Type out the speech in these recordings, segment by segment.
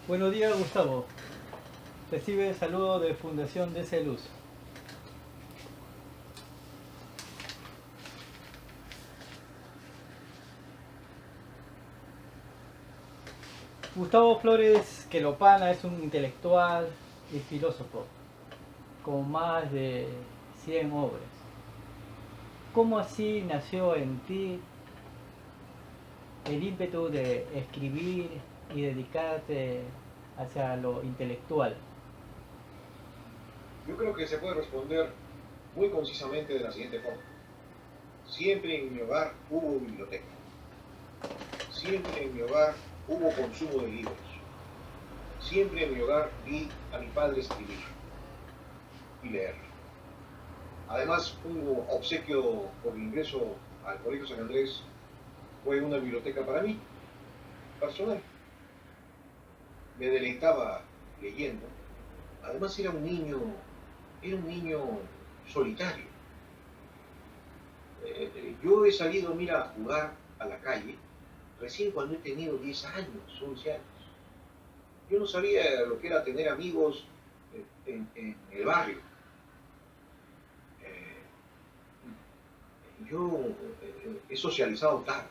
Buenos días, Gustavo. Recibe saludo de Fundación DC Luz. Gustavo Flores Quelopana es un intelectual y filósofo con más de 100 obras. ¿Cómo así nació en ti el ímpetu de escribir y dedicarte hacia lo intelectual? Yo creo que se puede responder muy concisamente de la siguiente forma. Siempre en mi hogar hubo biblioteca. Siempre en mi hogar hubo consumo de libros. Siempre en mi hogar vi a mi padre escribir y leer. Además, un obsequio por el ingreso al Colegio San Andrés fue una biblioteca para mí, personal. Me deleitaba leyendo. Además era un niño solitario. Yo he salido, mira, a jugar a la calle recién cuando he tenido 10 años, 11 años. Yo no sabía lo que era tener amigos en el barrio. Eh, yo he socializado tarde,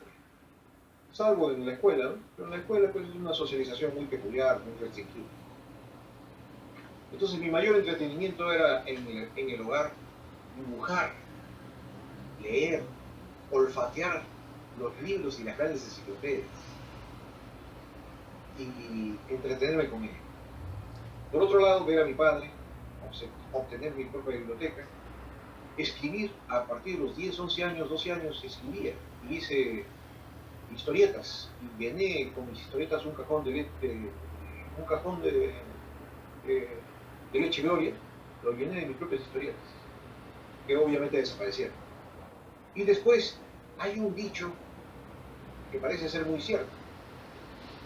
salvo en la escuela, ¿no? Pero en la escuela pues, es una socialización muy peculiar, muy restringida. Entonces mi mayor entretenimiento era en el hogar dibujar, leer, olfatear los libros y las grandes enciclopedias y entretenerme con ellos. Por otro lado, ver a mi padre, obtener mi propia biblioteca, escribir a partir de los 10, 11 años, 12 años, escribía y hice historietas y llené con mis historietas un cajón un cajón de leche Gloria, lo llené de mis propias historietas, que obviamente desaparecieron. Y después hay un dicho que parece ser muy cierto.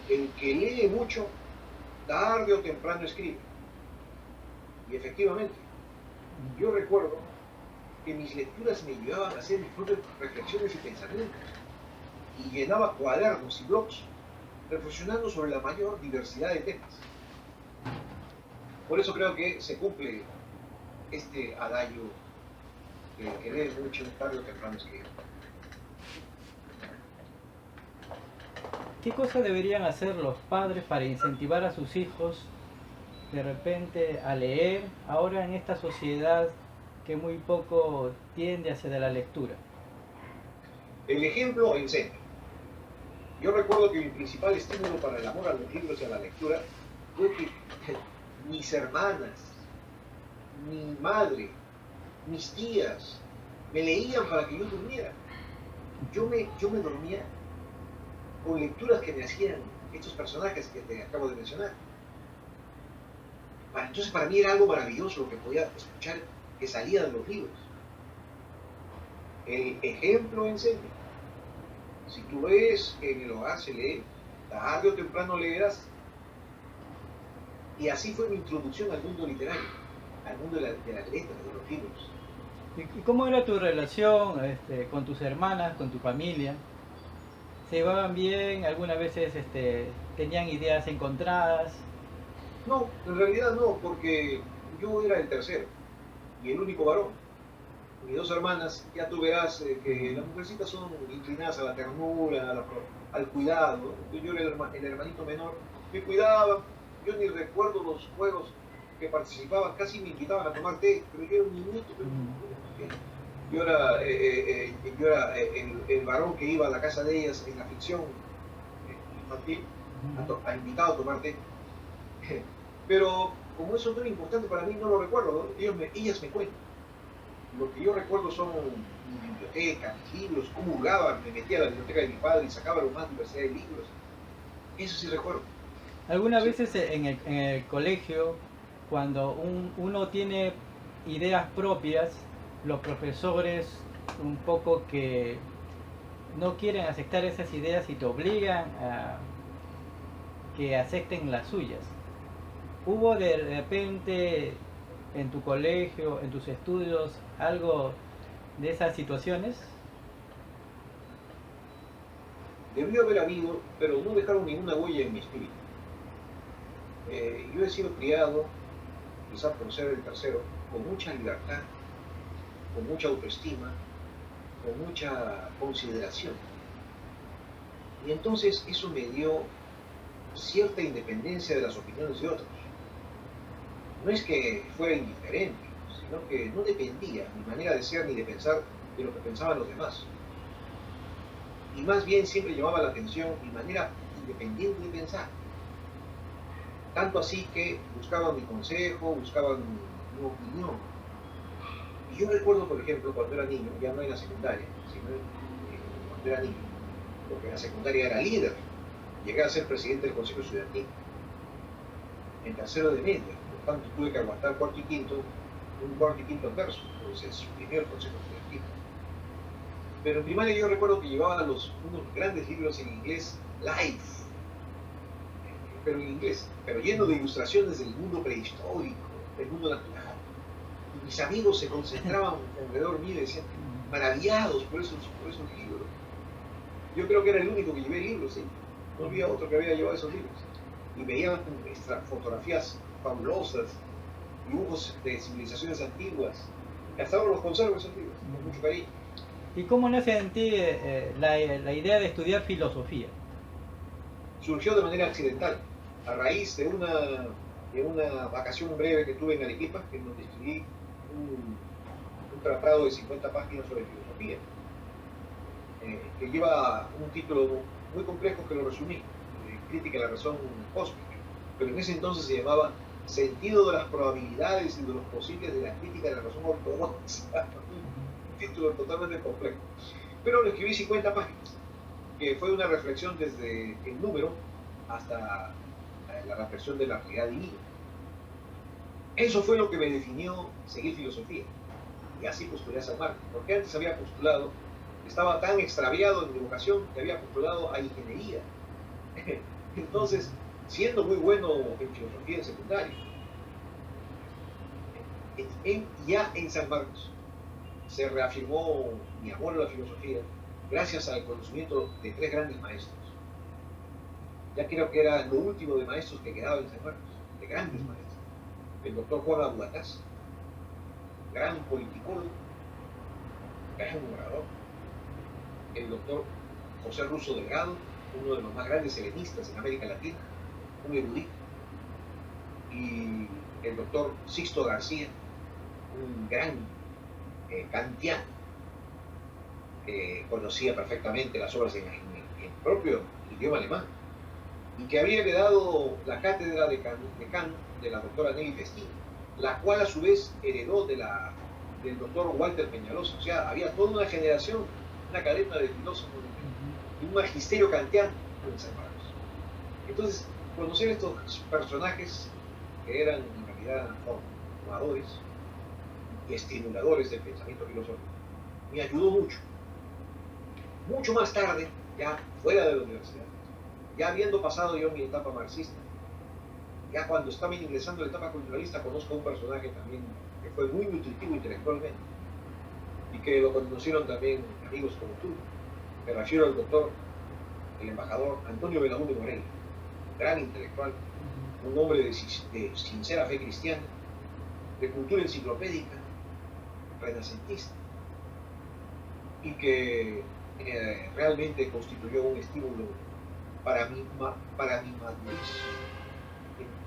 El que lee mucho, tarde o temprano escribe. Y efectivamente, yo recuerdo que mis lecturas me llevaban a hacer mis propias reflexiones y pensamientos. Y llenaba cuadernos y blogs reflexionando sobre la mayor diversidad de temas. Por eso creo que se cumple este adagio que el que lee mucho, tarde o temprano escribe. ¿Qué cosas deberían hacer los padres para incentivar a sus hijos de repente a leer ahora en esta sociedad que muy poco tiende hacia la lectura? El ejemplo enseña. Yo recuerdo que mi principal estímulo para el amor a los libros y a la lectura fue que mis hermanas, mi madre, mis tías me leían para que yo durmiera. Yo me dormía con lecturas que me hacían estos personajes que te acabo de mencionar. Entonces para mí era algo maravilloso lo que podía escuchar que salía de los libros. El ejemplo enseña. Si tú ves que en el hogar se lee, tarde o temprano leerás. Y así fue mi introducción al mundo literario, al mundo de las letras, de los libros. ¿Y cómo era tu relación con tus hermanas, con tu familia? ¿Se llevaban bien? ¿Algunas veces tenían ideas encontradas? No, en realidad no, porque yo era el tercero y el único varón. Mis dos hermanas, ya tú verás que las mujercitas son inclinadas a la ternura, al cuidado, ¿no? Yo era el hermanito menor, me cuidaban, yo ni recuerdo los juegos que participaban, casi me invitaban a tomar té, pero yo era un niñito, yo era el varón que iba a la casa de ellas en la ficción infantil, invitado a tomar té. Pero como eso no era importante para mí, no lo recuerdo, ¿no? Ellas me cuentan. Lo que yo recuerdo son mi biblioteca, mis libros, cómo jugaba, me metía a la biblioteca de mi padre y sacaba lo más diversidad de libros. Eso sí recuerdo. Algunas Sí. veces en el colegio, cuando uno tiene ideas propias, los profesores un poco que no quieren aceptar esas ideas y te obligan a que acepten las suyas. ¿Hubo de repente en tu colegio, en tus estudios, algo de esas situaciones? Debió haber habido, pero no dejaron ninguna huella en mi espíritu. Yo he sido criado, quizás por ser el tercero, con mucha libertad, con mucha autoestima, con mucha consideración. Y entonces eso me dio cierta independencia de las opiniones de otros. No es que fuera indiferente, sino que no dependía mi manera de ser ni de pensar de lo que pensaban los demás. Y más bien siempre llamaba la atención mi manera independiente de pensar. Tanto así que buscaban mi consejo, buscaban mi opinión. Y yo recuerdo, por ejemplo, cuando era niño, ya no en la secundaria, sino cuando era niño, porque en la secundaria era líder, llegué a ser presidente del Consejo Estudiantil, en tercero de media, por tanto tuve que aguantar un cuarto y quinto verso, entonces se suprimió el Consejo Estudiantil. Pero en primaria yo recuerdo que llevaban unos grandes libros en inglés, Life, pero en inglés, pero lleno de ilustraciones del mundo prehistórico, del mundo natural. Y mis amigos se concentraban alrededor mío y decían, maravillados por esos libros. Yo creo que era el único que llevé libros, ¿sí? No había otro que había llevado esos libros. Y veían fotografías fabulosas, dibujos de civilizaciones antiguas. Hasta ahora los conservo esos libros, con mucho cariño. ¿Y cómo nace en ti la idea de estudiar filosofía? Surgió de manera accidental, a raíz de una vacación breve que tuve en Arequipa, en donde escribí un tratado de 50 páginas sobre filosofía, que lleva un título muy complejo que lo resumí, Crítica a la razón cósmica, pero en ese entonces se llamaba Sentido de las probabilidades y de los posibles de la crítica de la razón ortodoxa, un título totalmente complejo. Pero lo escribí 50 páginas, que fue una reflexión desde el número hasta la reflexión de la realidad divina. Eso fue lo que me definió seguir filosofía. Y así postulé a San Marcos, porque antes había postulado, estaba tan extraviado en mi vocación que había postulado a ingeniería. Entonces, siendo muy bueno en filosofía en secundaria, ya en San Marcos se reafirmó mi amor a la filosofía gracias al conocimiento de tres grandes maestros. Ya creo que era lo último de maestros que quedaba en San Marcos, de grandes maestros. El doctor Juan Abugataz, gran politicólogo, gran orador. El doctor José Russo Delgado, uno de los más grandes helenistas en América Latina, un erudito. Y el doctor Sixto García, un gran kantiano, que conocía perfectamente las obras en propio idioma alemán, y que había heredado la cátedra de Kant de la doctora Nelly Festini, la cual a su vez heredó del doctor Walter Peñalosa. O sea, había toda una generación, una cadena de filósofos, y un magisterio kantiano en San Marcos. Entonces, conocer estos personajes que eran en realidad formadores y estimuladores del pensamiento filosófico, me ayudó mucho. Mucho más tarde, ya fuera de la universidad, ya habiendo pasado yo mi etapa marxista, ya cuando estaba ingresando en la etapa culturalista, conozco a un personaje también que fue muy nutritivo intelectualmente y que lo conocieron también amigos como tú. Me refiero al doctor, el embajador Antonio Belaúnde Moreira, gran intelectual, un hombre de sincera fe cristiana, de cultura enciclopédica, renacentista, y que realmente constituyó un estímulo para mi madurez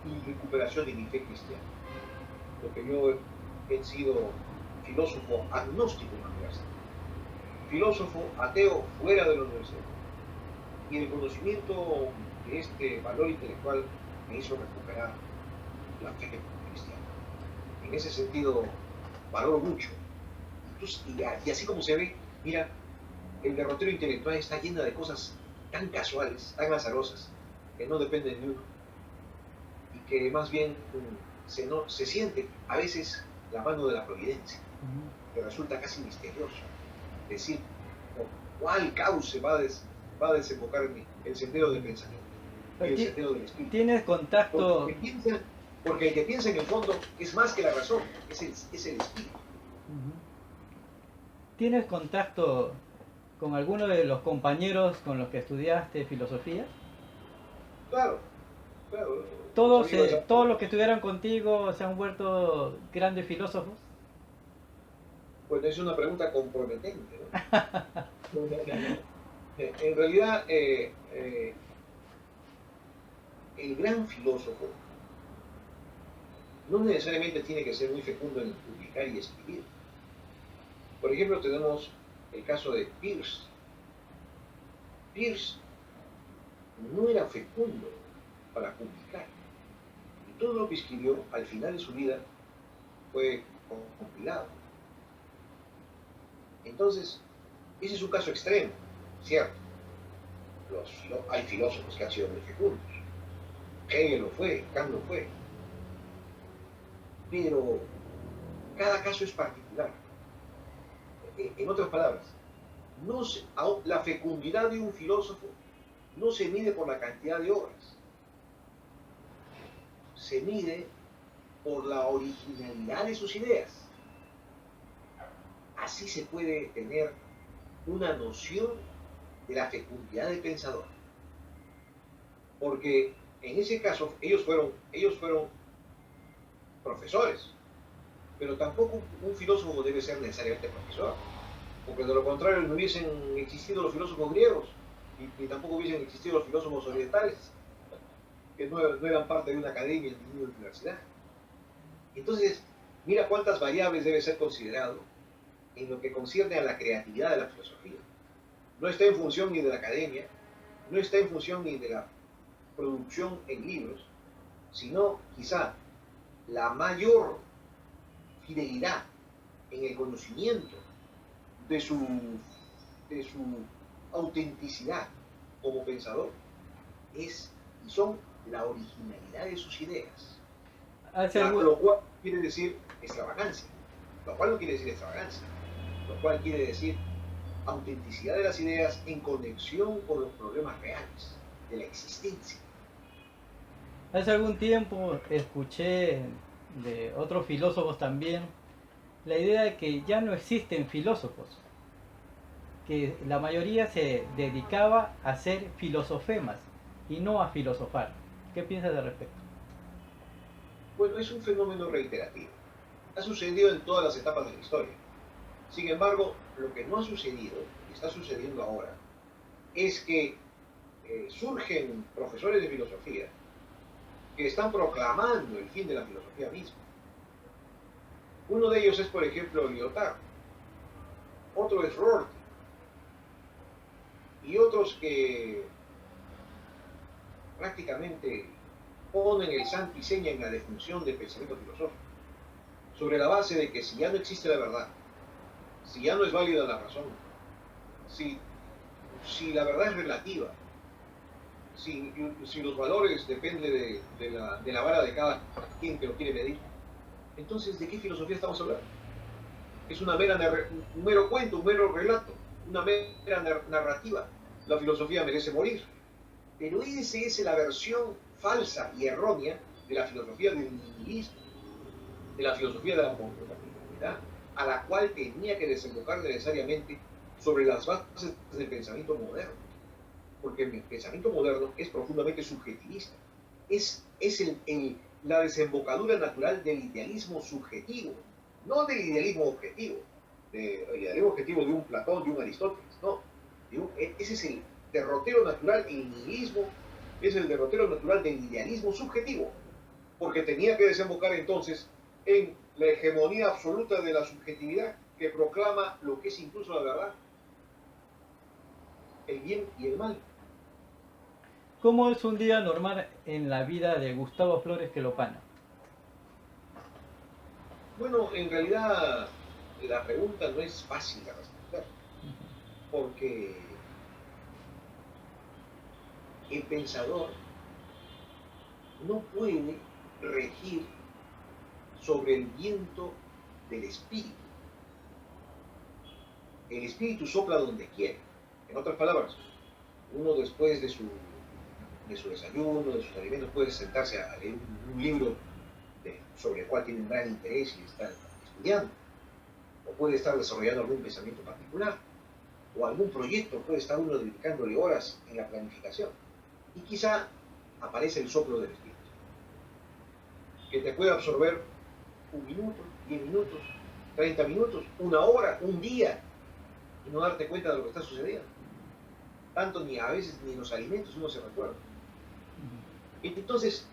y recuperación de mi fe cristiana. Porque yo he sido filósofo agnóstico en la universidad, filósofo ateo fuera de la universidad, y el conocimiento de este valor intelectual me hizo recuperar la fe cristiana. En ese sentido, valoro mucho. Entonces, y así como se ve, mira, el derrotero intelectual está lleno de cosas tan casuales, tan azarosas, que no dependen de uno, y que más bien se siente a veces la mano de la providencia, que resulta casi misterioso. Decir, por cuál cauce va a desembocar el sendero del pensamiento y el sendero del espíritu. ¿Tienes contacto? Porque el que piensa en el fondo es más que la razón, es el espíritu. ¿Tienes contacto con alguno de los compañeros con los que estudiaste filosofía? Claro, claro, los ¿Todos, amigos, todos los que estuvieran contigo se han vuelto grandes filósofos? pues es una pregunta comprometente, ¿no? En realidad, el gran filósofo no necesariamente tiene que ser muy fecundo en publicar y escribir. Por ejemplo, tenemos el caso de Peirce. Peirce no era fecundo para publicar. Y todo lo que escribió al final de su vida fue compilado. Entonces, ese es un caso extremo, ¿cierto? Hay filósofos que han sido muy fecundos. Hegel lo fue, Kant lo fue. Pero cada caso es particular. En otras palabras, no se, la fecundidad de un filósofo no se mide por la cantidad de obras, se mide por la originalidad de sus ideas. Así se puede tener una noción de la fecundidad del pensador. Porque en ese caso ellos fueron profesores, pero tampoco un filósofo debe ser necesariamente profesor, porque de lo contrario no hubiesen existido los filósofos griegos, ni tampoco hubiesen existido los filósofos orientales, que no eran parte de una academia ni de una universidad. Entonces, mira cuántas variables debe ser considerado en lo que concierne a la creatividad de la filosofía. No está en función ni de la academia, no está en función ni de la producción en libros, sino quizá la mayor fidelidad en el conocimiento de su autenticidad como pensador es y son la originalidad de sus ideas. Lo cual quiere decir extravagancia, lo cual no quiere decir extravagancia, lo cual quiere decir autenticidad de las ideas en conexión con los problemas reales de la existencia. Hace algún tiempo escuché de otros filósofos también la idea de que ya no existen filósofos, que la mayoría se dedicaba a hacer filosofemas y no a filosofar. ¿Qué piensas al respecto? Bueno, es un fenómeno reiterativo. Ha sucedido en todas las etapas de la historia. Sin embargo, lo que no ha sucedido, y está sucediendo ahora, es que surgen profesores de filosofía que están proclamando el fin de la filosofía misma. Uno de ellos es, por ejemplo, Lyotard, otro es Rorty, y otros que prácticamente ponen el santo y seña en la defunción del pensamiento filosófico, sobre la base de que si ya no existe la verdad, si ya no es válida la razón, si la verdad es relativa, si los valores dependen de la vara de cada quien que lo quiere medir, entonces ¿de qué filosofía estamos hablando? Es un mero cuento, un mero relato, una mera narrativa. La filosofía merece morir. Pero esa es la versión falsa y errónea de la filosofía del nihilismo, de la filosofía de la contemporaneidad, a la cual tenía que desembocar necesariamente sobre las bases del pensamiento moderno. Porque el pensamiento moderno es profundamente subjetivista. Es la desembocadura natural del idealismo subjetivo, no del idealismo objetivo, del idealismo objetivo de un Platón, de un Aristóteles, no. Ese es el derrotero natural, el nihilismo es el derrotero natural del idealismo subjetivo, porque tenía que desembocar entonces en la hegemonía absoluta de la subjetividad que proclama lo que es incluso la verdad, el bien y el mal. ¿Cómo es un día normal en la vida de Gustavo Flores Quelopana? Bueno, en realidad la pregunta no es fácil de responder, porque el pensador no puede regir sobre el viento del espíritu. El espíritu sopla donde quiere. En otras palabras, uno después de su desayuno, de sus alimentos, puede sentarse a leer un libro sobre el cual tiene un gran interés y estar estudiando, o puede estar desarrollando algún pensamiento particular, o algún proyecto, puede estar uno dedicándole horas en la planificación. Y quizá aparece el soplo del Espíritu, que te puede absorber 1 minuto, 10 minutos, 30 minutos, 1 hora, un día, y no darte cuenta de lo que está sucediendo. Tanto ni a veces ni en los alimentos uno se recuerda. Entonces,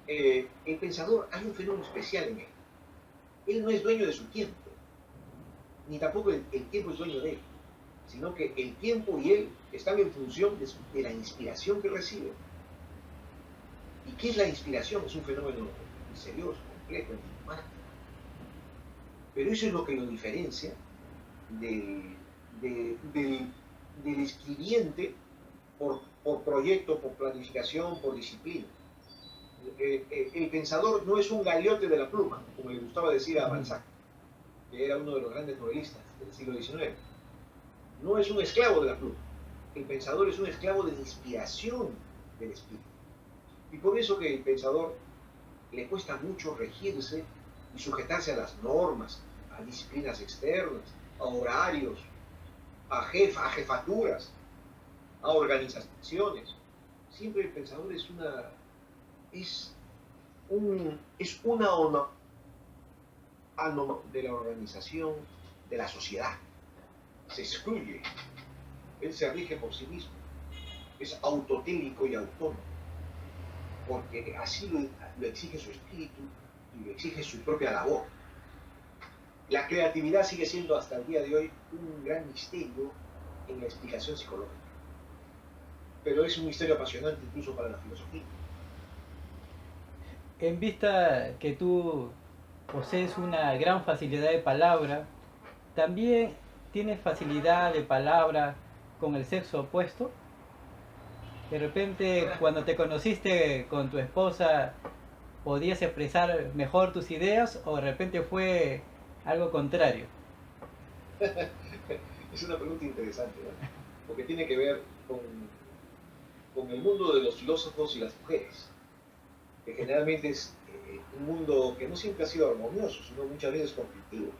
el pensador, hay un fenómeno especial en él. Él no es dueño de su tiempo, ni tampoco el tiempo es dueño de él, sino que el tiempo y él están en función de la inspiración que recibe. ¿Y qué es la inspiración? Es un fenómeno misterioso, complejo, enigmático. Pero eso es lo que lo diferencia del escribiente por proyecto, por planificación, por disciplina. El pensador no es un galeote de la pluma, como le gustaba decir a Balzac, que era uno de los grandes novelistas del siglo XIX. No es un esclavo de la pluma. El pensador es un esclavo de la inspiración del espíritu. Y por eso que el pensador le cuesta mucho regirse y sujetarse a las normas, a disciplinas externas, a horarios, a jefaturas, a organizaciones. Siempre el pensador es una de la organización, de la sociedad. Se excluye. Él se rige por sí mismo. Es autotélico y autónomo. Porque así lo exige su espíritu y lo exige su propia labor. La creatividad sigue siendo hasta el día de hoy un gran misterio en la explicación psicológica. Pero es un misterio apasionante incluso para la filosofía. En vista que tú posees una gran facilidad de palabra, ¿también tienes facilidad de palabra con el sexo opuesto? De repente, cuando te conociste con tu esposa, ¿podías expresar mejor tus ideas o de repente fue algo contrario? Es una pregunta interesante, ¿no? Porque tiene que ver con el mundo de los filósofos y las mujeres, que generalmente es un mundo que no siempre ha sido armonioso, sino muchas veces conflictivo.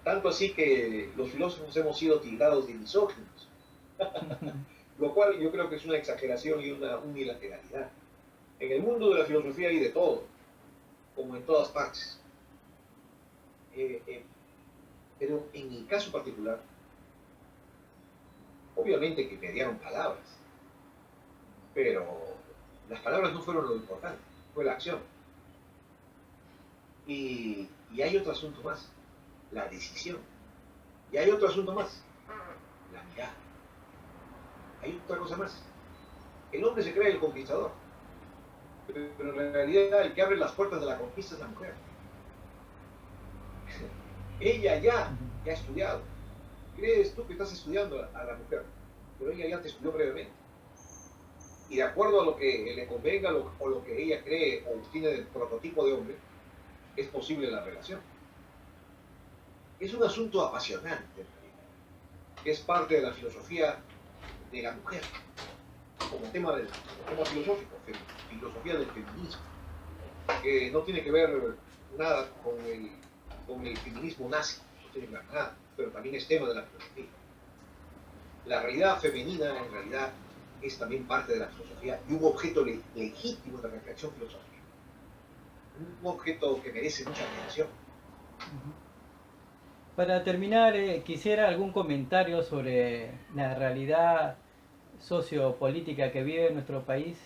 Tanto así que los filósofos hemos sido tildados de misóginos, lo cual yo creo que es una exageración y una unilateralidad. En el mundo de la filosofía hay de todo, como en todas partes. Pero en mi caso particular, obviamente que me dieron palabras, pero las palabras no fueron lo importante, fue la acción. Y hay otro asunto más, la decisión. Y hay otro asunto más, la mirada. Hay otra cosa más. El hombre se cree el conquistador, pero en realidad el que abre las puertas de la conquista es la mujer. Ella ya ha estudiado. Crees tú que estás estudiando a la mujer, pero ella ya te estudió brevemente. Y de acuerdo a lo que le convenga o lo que ella cree o tiene del prototipo de hombre, es posible la relación. Es un asunto apasionante, en realidad, que es parte de la filosofía de la mujer, como tema filosófico, filosofía del feminismo, que no tiene que ver nada con el feminismo nazi, no tiene que ver nada, pero también es tema de la filosofía. La realidad femenina, en realidad, es también parte de la filosofía y un objeto legítimo de reflexión filosófica. Un objeto que merece mucha atención. Para terminar, quisiera algún comentario sobre la realidad sociopolítica que vive nuestro país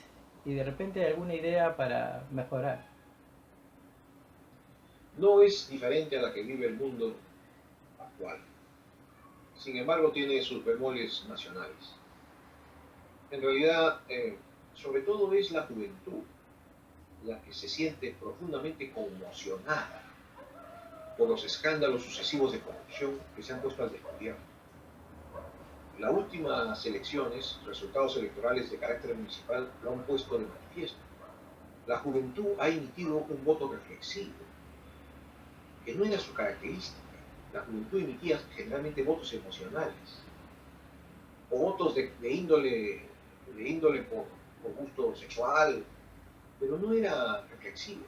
y de repente alguna idea para mejorar. No es diferente a la que vive el mundo actual. Sin embargo, tiene sus bemoles nacionales. En realidad, sobre todo es la juventud la que se siente profundamente conmocionada por los escándalos sucesivos de corrupción que se han puesto al descubierto. Las últimas elecciones, resultados electorales de carácter municipal, lo han puesto de manifiesto. La juventud ha emitido un voto reflexivo, que no era su característica. La juventud emitía generalmente votos emocionales, o votos de índole por gusto sexual, pero no era reflexivo.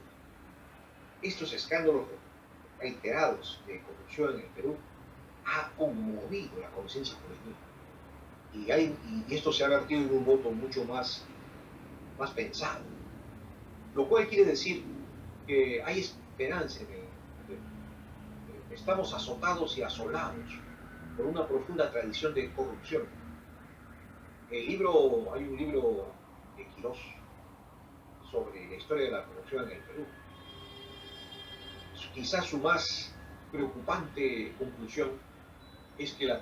Estos escándalos reiterados de corrupción en el Perú ha conmovido la conciencia juvenil. Y esto se ha vertido en un voto mucho más más pensado. Lo cual quiere decir que hay esperanza en el estamos azotados y asolados por una profunda tradición de corrupción. Hay un libro de Quirós sobre la historia de la corrupción en el Perú. Quizás su más preocupante conclusión es que la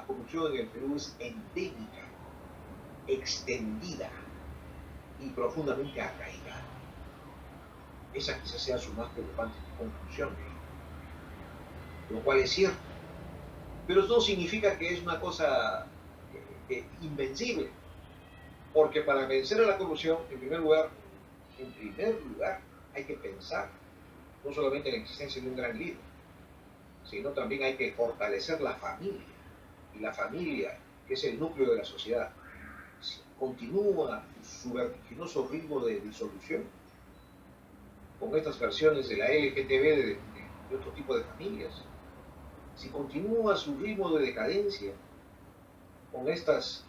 corrupción en el Perú es endémica, extendida y profundamente arraigada. Esa quizás sea su más preocupante conclusión, lo cual es cierto. Pero eso no significa que es una cosa invencible, porque para vencer a la corrupción, en primer lugar, hay que pensar no solamente en la existencia de un gran líder, sino también hay que fortalecer la familia. Y la familia, que es el núcleo de la sociedad, continúa su vertiginoso ritmo de disolución con estas versiones de la LGTB de otro tipo de familias. Si continúa su ritmo de decadencia con estas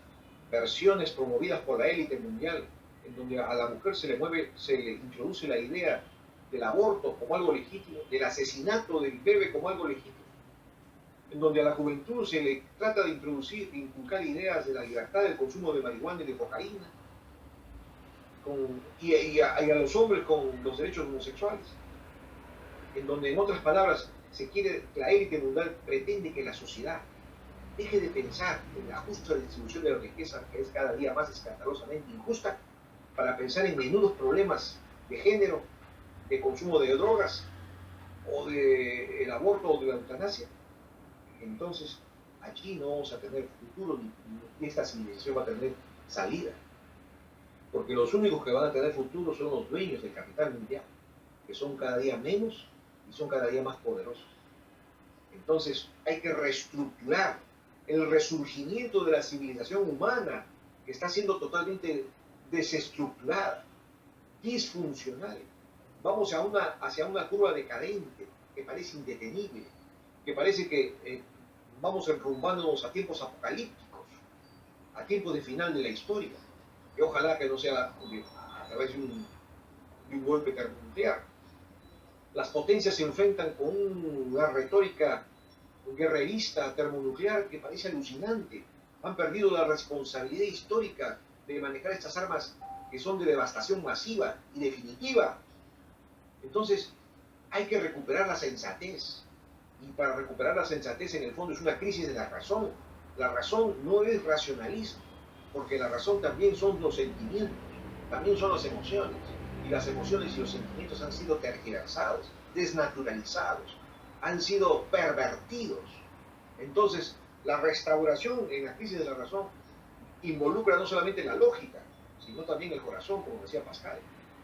versiones promovidas por la élite mundial, en donde a la mujer se le introduce la idea del aborto como algo legítimo, del asesinato del bebé como algo legítimo, en donde a la juventud se le trata de inculcar ideas de la libertad del consumo de marihuana y de cocaína, y a los hombres con los derechos homosexuales, en donde, en otras palabras, la élite mundial pretende que la sociedad deje de pensar en la justa distribución de la riqueza, que es cada día más escandalosamente injusta, para pensar en menudos problemas de género, de consumo de drogas, o del aborto o de la eutanasia. Entonces, allí no vamos a tener futuro, ni esta civilización va a tener salida. Porque los únicos que van a tener futuro son los dueños del capital mundial, que son cada día menos y son cada día más poderosos. Entonces, hay que reestructurar el resurgimiento de la civilización humana, que está siendo totalmente desestructurada, disfuncional. Vamos hacia una curva decadente que parece indetenible, que parece que vamos enrumbándonos a tiempos apocalípticos, a tiempos de final de la historia, que ojalá que no sea a través de un golpe termonuclear. Las potencias se enfrentan con una retórica guerrerista termonuclear que parece alucinante. Han perdido la responsabilidad histórica de manejar estas armas que son de devastación masiva y definitiva. Entonces, hay que recuperar la sensatez. Y para recuperar la sensatez, en el fondo, es una crisis de la razón. La razón no es racionalismo, porque la razón también son los sentimientos, también son las emociones. Y las emociones y los sentimientos han sido tergiversados, desnaturalizados, han sido pervertidos. Entonces, la restauración en la crisis de la razón involucra no solamente la lógica, sino también el corazón, como decía Pascal.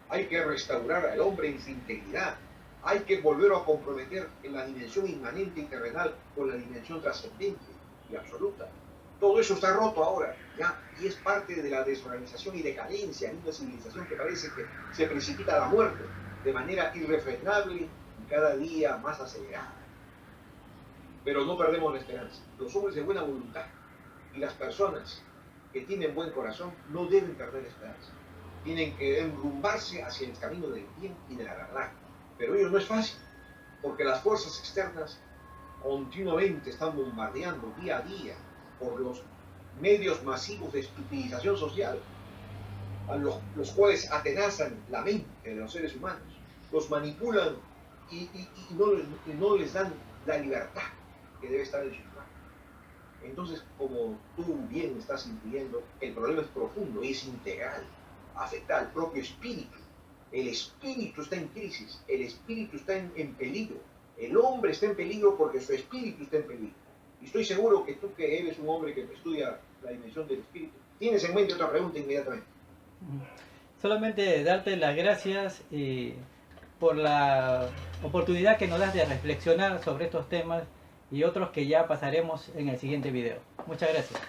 Hay que restaurar al hombre en su integridad. Hay que volver a comprometer en la dimensión inmanente y terrenal con la dimensión trascendente y absoluta. Todo eso está roto ahora, ¿ya? Y es parte de la desorganización y decadencia de una civilización que parece que se precipita a la muerte de manera irrefrenable y cada día más acelerada. Pero no perdemos la esperanza. Los hombres de buena voluntad y las personas que tienen buen corazón no deben perder la esperanza. Tienen que enrumbarse hacia el camino del bien y de la verdad. Pero ello no es fácil, porque las fuerzas externas continuamente están bombardeando día a día por los medios masivos de estupidización social, a los cuales atenazan la mente de los seres humanos, los manipulan y no les dan la libertad que debe estar en sus manos. Entonces, como tú bien estás influyendo, el problema es profundo y es integral, afecta al propio espíritu. El espíritu está en crisis, el espíritu está en peligro, el hombre está en peligro porque su espíritu está en peligro. Y estoy seguro que tú, que eres un hombre que estudia la dimensión del espíritu, tienes en mente otra pregunta inmediatamente. Solamente darte las gracias por la oportunidad que nos das de reflexionar sobre estos temas y otros que ya pasaremos en el siguiente video. Muchas gracias.